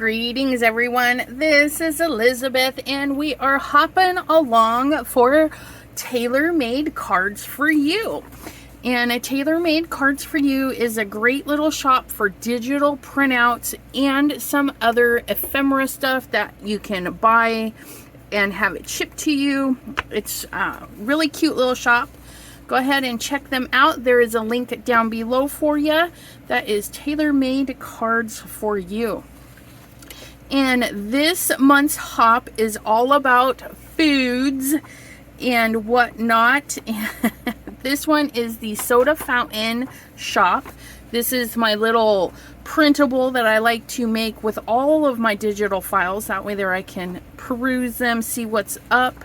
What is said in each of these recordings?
Greetings everyone, this is Elizabeth and we are hopping along for TaylorMade Cards for You. And TaylorMade Cards for You is a great little shop for digital printouts and some other ephemera stuff that you can buy and have it shipped to you. It's a really cute little shop. Go ahead and check them out. There is a link down below for you. That is TaylorMade Cards for You. And this month's hop is all about foods and whatnot. This one is the soda fountain shop. This is my little printable that I like to make with all of my digital files. That way there I can peruse them, see what's up.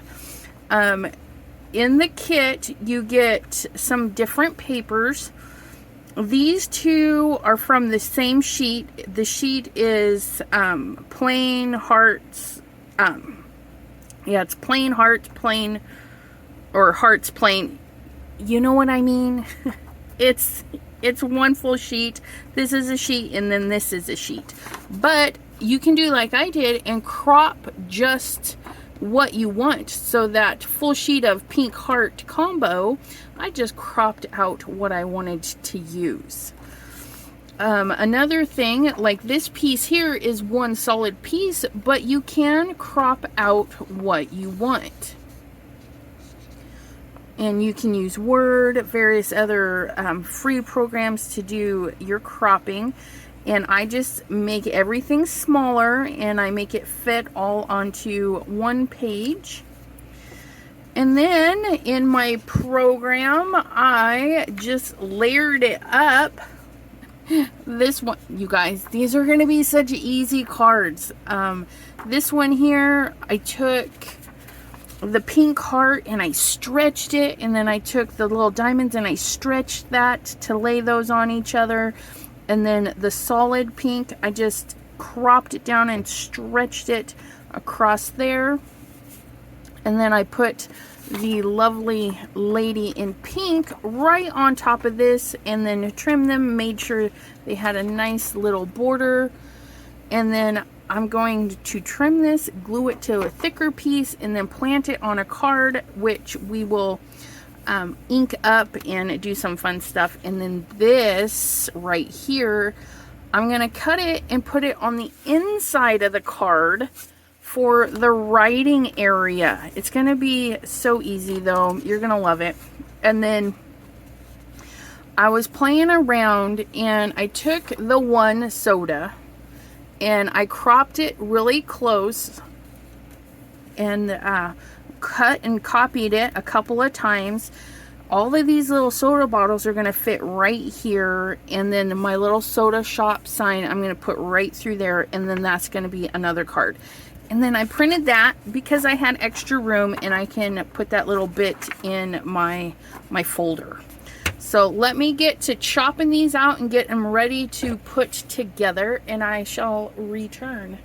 In the kit, you get some different papers. These two are from the same sheet. The sheet is plain hearts. Yeah, it's plain hearts, plain, or hearts plain. You know what I mean? It's one full sheet. This is a sheet, and then this is a sheet. But you can do like I did and crop just what you want. So that full sheet of pink heart combo, I just cropped out what I wanted to use. Another thing, like this piece here is one solid piece, but you can crop out what you want. And you can use Word, various other free programs to do your cropping. And I just make everything smaller and I make it fit all onto one page. And then in my program, I just layered it up. This one, you guys, these are going to be such easy cards. This one here, I took the pink heart and I stretched it. And then I took the little diamonds and I stretched that to lay those on each other. And then the solid pink, I just cropped it down and stretched it across there. And then I put the lovely lady in pink right on top of this, and then trimmed them, made sure they had a nice little border. And then I'm going to trim this, glue it to a thicker piece, and then plant it on a card, which we will ink up and do some fun stuff. And then this right here, I'm gonna cut it and put it on the inside of the card for the writing area. It's gonna be so easy though, you're gonna love it. And then I was playing around and I took the one soda and I cropped it really close and cut and copied it a couple of times. All of these little soda bottles are going to fit right here, and then my little soda shop sign I'm going to put right through there, and then that's going to be another card. And then I printed that because I had extra room and I can put that little bit in my folder. So let me get to chopping these out and get them ready to put together, and I shall return.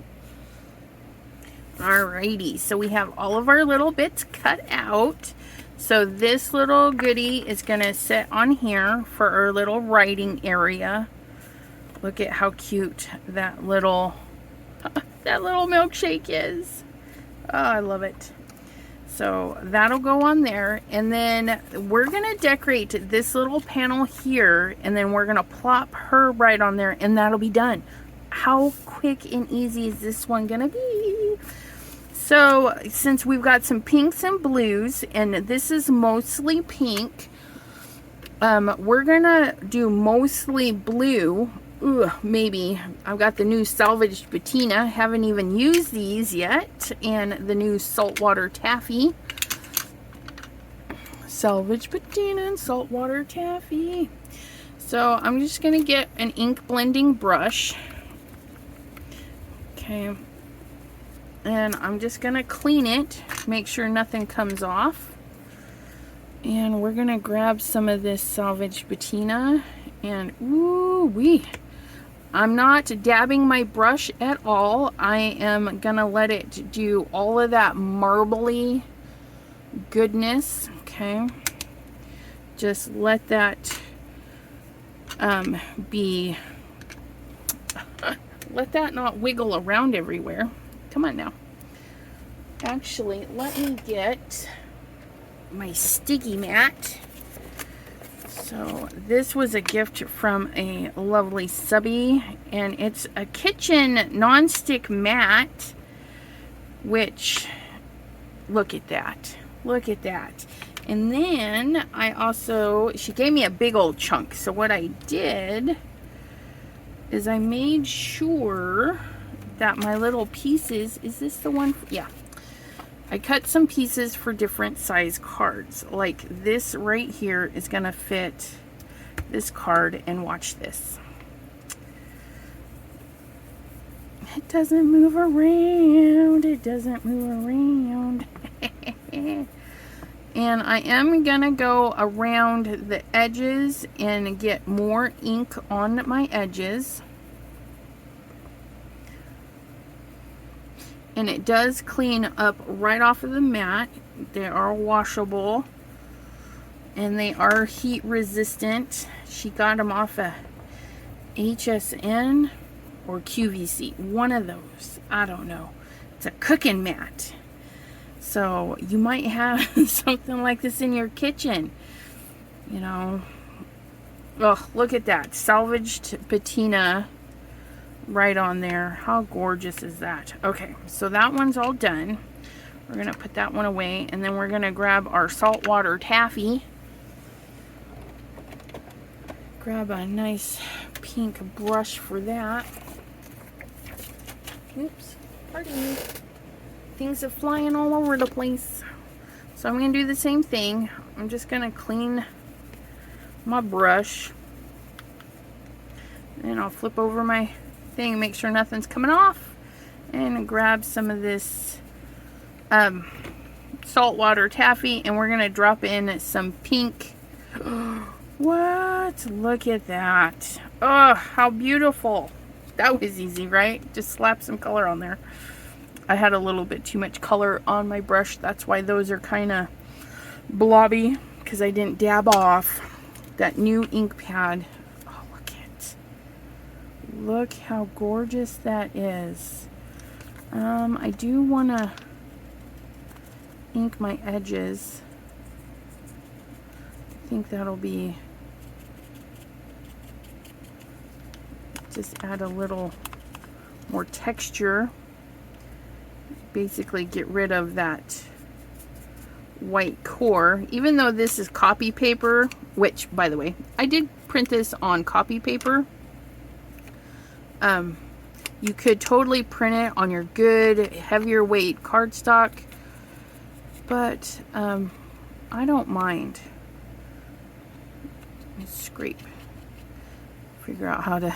Alrighty, so we have all of our little bits cut out. So this little goodie is going to sit on here for our little writing area. Look at how cute that little milkshake is. Oh, I love it. So that'll go on there, and then we're going to decorate this little panel here, and then we're going to plop her right on there, and that'll be done. How quick and easy is this one going to be? So since we've got some pinks and blues, and this is mostly pink, we're gonna do mostly blue. Ooh, maybe. I've got the new salvaged patina, haven't even used these yet, and the new saltwater taffy. Salvaged patina and saltwater taffy. So I'm just gonna get an ink blending brush. Okay. And I'm just going to clean it, make sure nothing comes off. And we're going to grab some of this salvage patina. And ooh-wee. I'm not dabbing my brush at all. I am going to let it do all of that marbly goodness. Okay. Just let that be let that not wiggle around everywhere. Come on now. Actually, let me get my sticky mat. So this was a gift from a lovely subby, and it's a kitchen non-stick mat, which, look at that. Look at that. And then I also, she gave me a big old chunk. So what I did is I made sure that my little pieces, is this the one? Yeah. I cut some pieces for different size cards. Like this right here is gonna fit this card, and watch this. It doesn't move around. It doesn't move around. And I am gonna go around the edges and get more ink on my edges. And it does clean up right off of the mat. They are washable and they are heat resistant. She got them off a HSN or QVC, one of those. I don't know. It's a cooking mat. So you might have something like this in your kitchen, you know. Oh, look at that. Salvaged patina right on there. How gorgeous is that? Okay, so that one's all done. We're going to put that one away, and then we're going to grab our saltwater taffy. Grab a nice pink brush for that. Oops, pardon me. Things are flying all over the place. So I'm going to do the same thing. I'm just going to clean my brush. And I'll flip over my thing, make sure nothing's coming off, and grab some of this saltwater taffy, and we're going to drop in some pink. What? Look at that. Oh, how beautiful. That was easy, right? Just slap some color on there. I had a little bit too much color on my brush. That's why those are kind of blobby, because I didn't dab off that new ink pad. Oh, look at. Look how gorgeous that is. I do want to ink my edges. I think that'll be, just add a little more texture. Basically get rid of that white core. Even though this is copy paper, which, by the way, I did print this on copy paper. You could totally print it on your good, heavier weight cardstock, but I don't mind. Let's scrape. Figure out how to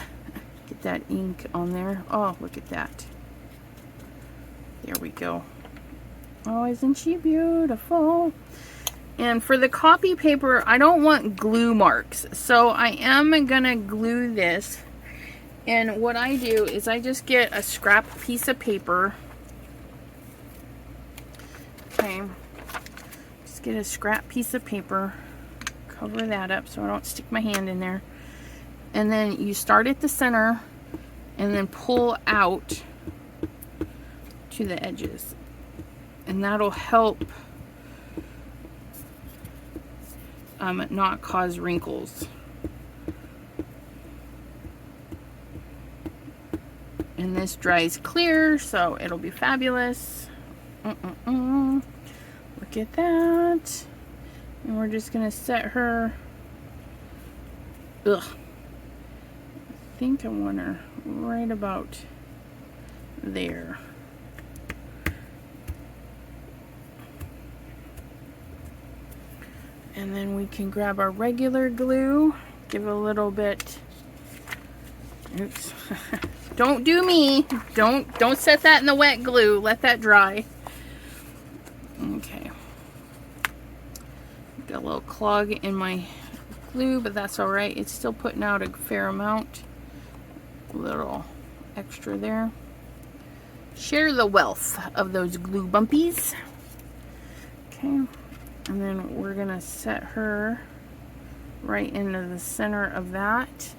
get that ink on there. Oh, look at that. There we go. Oh, isn't she beautiful? And for the copy paper, I don't want glue marks, so I am gonna glue this. And what I do is I just get a scrap piece of paper. Okay, just get a scrap piece of paper, cover that up so I don't stick my hand in there. And then you start at the center and then pull out to the edges. And that'll help not cause wrinkles. And this dries clear, so it'll be fabulous. Look at that. And we're just gonna set her. Ugh. I think I want her right about there. And then we can grab our regular glue, give a little bit. Oops. Don't do me. Don't set that in the wet glue. Let that dry. Okay. Got a little clog in my glue, but that's all right. It's still putting out a fair amount. A little extra there. Share the wealth of those glue bumpies. Okay. And then we're gonna set her right into the center of that.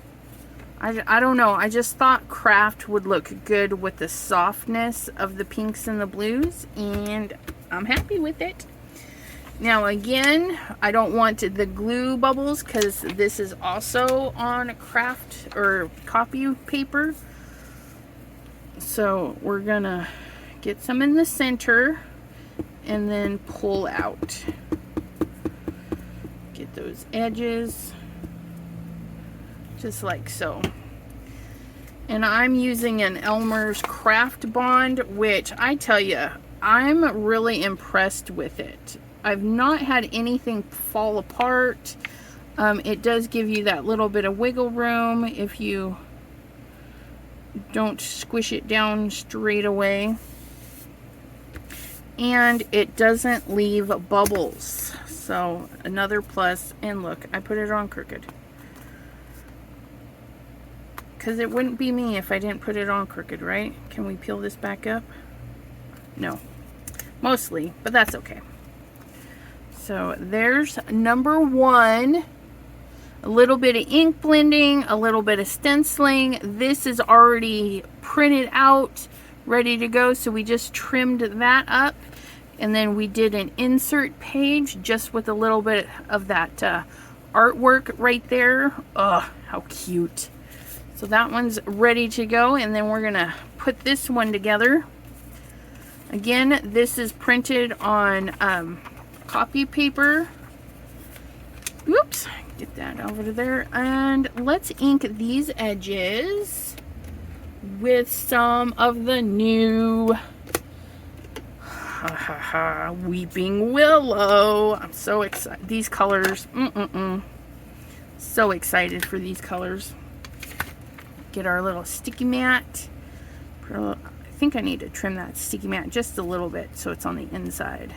I don't know. I just thought craft would look good with the softness of the pinks and the blues, and I'm happy with it. Now again, I don't want the glue bubbles because this is also on craft or copy paper. So we're gonna get some in the center and then pull out. Get those edges just like so. And I'm using an Elmer's Craft Bond, which I tell you, I'm really impressed with it. I've not had anything fall apart. It does give you that little bit of wiggle room if you don't squish it down straight away. And it doesn't leave bubbles. So another plus. And look, I put it on crooked. Because it wouldn't be me if I didn't put it on crooked, right? Can we peel this back up? No. Mostly, but that's okay. So there's number one. A little bit of ink blending, a little bit of stenciling. This is already printed out, ready to go. So we just trimmed that up. And then we did an insert page just with a little bit of that artwork right there. Oh, how cute. So that one's ready to go, and then we're gonna put this one together. Again, this is printed on copy paper. Oops, get that over to there. And let's ink these edges with some of the new Weeping Willow. I'm so excited. These colors, so excited for these colors. Get our little sticky mat. I think I need to trim that sticky mat just a little bit so it's on the inside.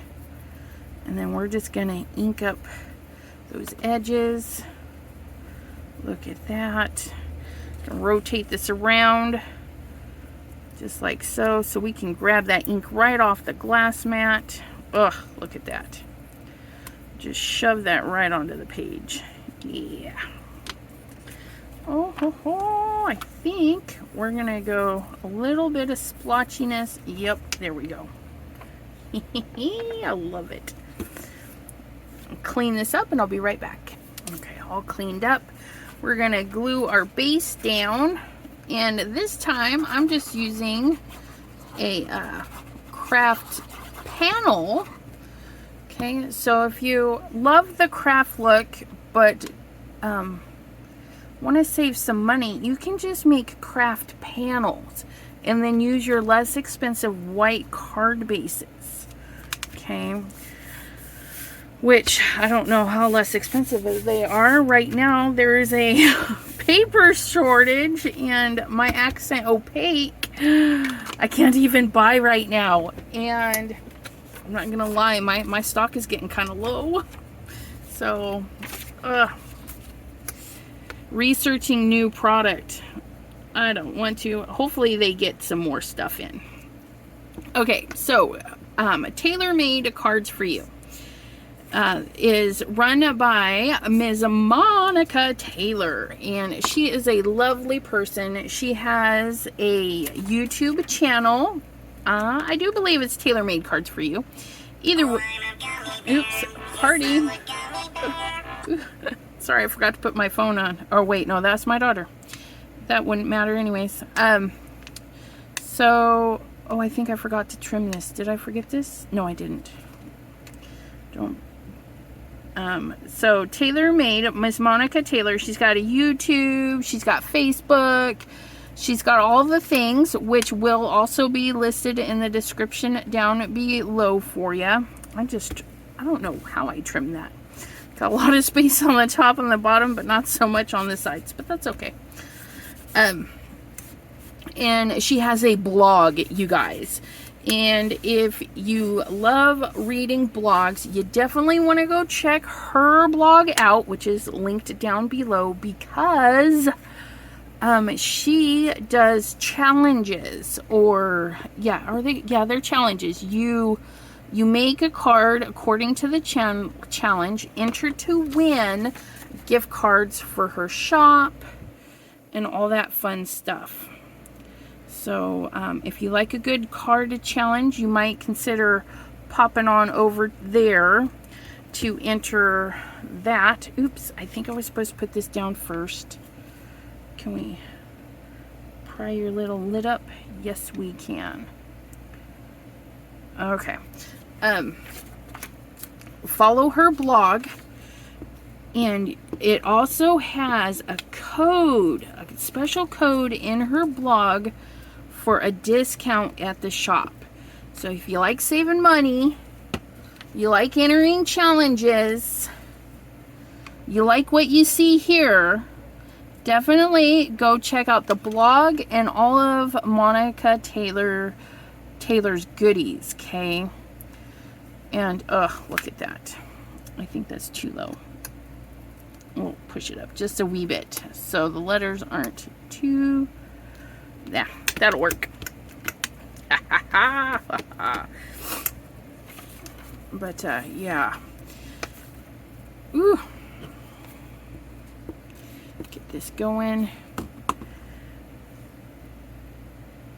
And then we're just gonna ink up those edges. Look at that. Gonna rotate this around just like so, so we can grab that ink right off the glass mat. Ugh, look at that. Just shove that right onto the page. Yeah. Oh, ho, ho. I think we're gonna go a little bit of splotchiness. Yep, there we go. I love it. I'll clean this up and I'll be right back. Okay, all cleaned up. We're gonna glue our base down, and this time I'm just using a craft panel. Okay, so if you love the craft look but want to save some money, you can just make craft panels and then use your less expensive white card bases. Okay, which I don't know how less expensive they are right now. There is a paper shortage, and my accent opaque I can't even buy right now. And I'm not gonna lie, my stock is getting kind of low. So researching new product. I don't want to. Hopefully they get some more stuff in. Okay, so TaylorMadeCards4U is run by Ms. Monica Taylor, and she is a lovely person. She has a YouTube channel. I do believe it's TaylorMadeCards4U. Either way, oops, party. Sorry, I forgot to put my phone on. Oh wait, no, that's my daughter. That wouldn't matter anyways. So, oh, I think I forgot to trim this. Did I forget this? No, I didn't. Don't. So TaylorMade, Miss Monica Taylor, she's got a YouTube, she's got Facebook, she's got all the things, which will also be listed in the description down below for you. I don't know how I trimmed that. Got a lot of space on the top and the bottom, but not so much on the sides, but that's okay. And she has a blog, you guys. And if you love reading blogs, you definitely want to go check her blog out, which is linked down below, because she does challenges, they're challenges. You make a card according to the challenge, enter to win gift cards for her shop, and all that fun stuff. So if you like a good card challenge, you might consider popping on over there to enter that. Oops, I think I was supposed to put this down first. Can we pry your little lid up? Yes, we can. Okay. Follow her blog, and it also has a code, a special code in her blog for a discount at the shop. So if you like saving money, you like entering challenges, you like what you see here, definitely go check out the blog and all of Monica Taylor's goodies, okay? And look at that. I think that's too low. We'll push it up just a wee bit so the letters aren't too... Yeah, that'll work. But yeah. Ooh. Get this going.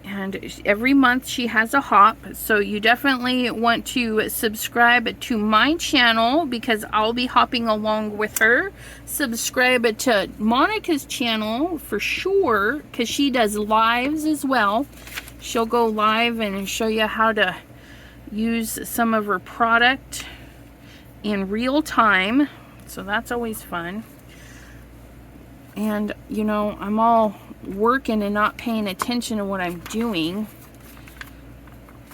And every month she has a hop, so you definitely want to subscribe to my channel because I'll be hopping along with her. Subscribe to Monica's channel for sure because she does lives as well. She'll go live and show you how to use some of her product in real time, so that's always fun. And you know, I'm all working and not paying attention to what I'm doing.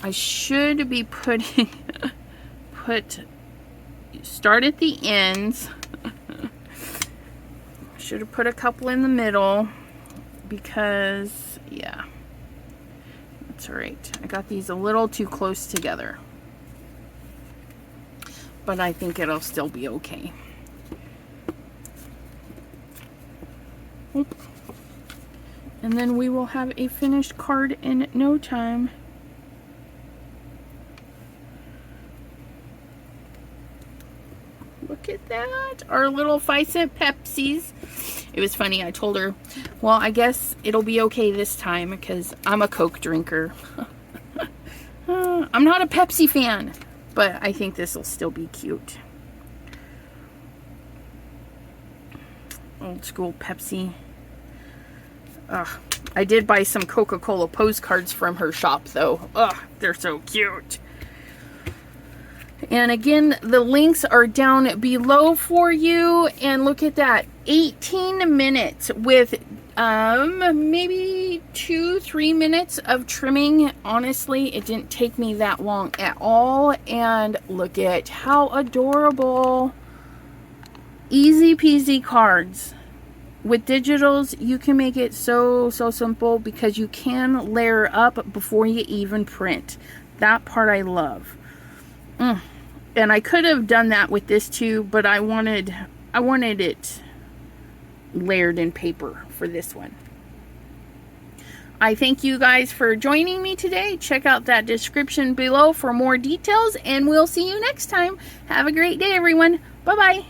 I should be putting start at the ends. Should have put a couple in the middle because yeah, that's all right. I got these a little too close together, but I think it'll still be okay. Oop. And then we will have a finished card in no time. Look at that. Our little 5-cent Pepsis. It was funny. I told her, well, I guess it'll be okay this time because I'm a Coke drinker. I'm not a Pepsi fan, but I think this will still be cute. Old school Pepsi. I did buy some Coca-Cola postcards from her shop though. They're so cute. And again, the links are down below for you. And look at that, 18 minutes with maybe 2-3 minutes of trimming. Honestly, it didn't take me that long at all. And look at how adorable. Easy peasy cards. With digitals, you can make it so simple because you can layer up before you even print. That part I love. And I could have done that with this too, but I wanted it layered in paper for this one. I thank you guys for joining me today. Check out that description below for more details, and we'll see you next time. Have a great day, everyone. Bye-bye.